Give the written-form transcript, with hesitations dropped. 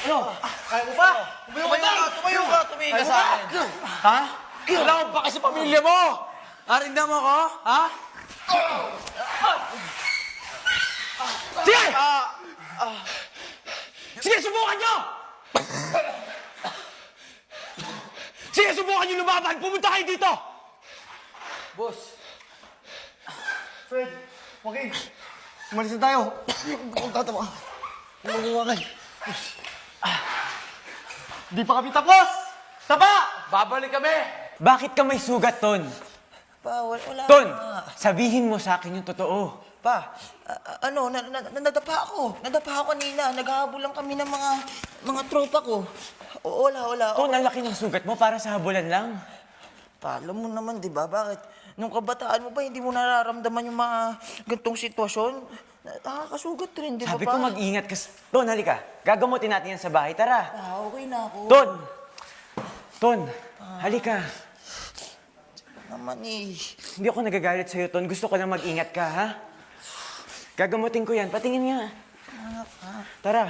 nyo. Kaya mo ba? Tumayo ka sa akin. Ha? Wala akong baka sa pamilya mo! Narinda mo ko? Ha? Sige! Sige, subukan nyo! Sige, subukan nyo lumaban! Pumunta kayo dito! Boss. Fred, Joaquin. Umalis na tayo. Kung tatama. Magagawakan. Di pa kami tapos! Tapa! Babalik kami! Bakit ka may sugat, Ton? Pa, wala. Ton, sabihin mo sa akin yung totoo. Pa, nadapa ako. Nadapa ako kanina. Naghahabol lang kami ng mga tropa ko. Wala. Ton, ang laki ng sugat mo para sa habulan lang. Pa, alam mo naman, di ba? Bakit? Nung kabataan mo ba, hindi mo nararamdaman yung mga gantong sitwasyon? Nakakasugat rin, di ba, Sabi pa? ko mag-ingat ka. Ton, halika. Gagamutin natin yan sa bahay. Tara. Okay na ako. Ton, halika. Naman eh. Hindi ako nagagalit sa'yo, Ton. Gusto ko lang mag-ingat ka, ha? Gagamutin ko yan. Patingin nga. Tara.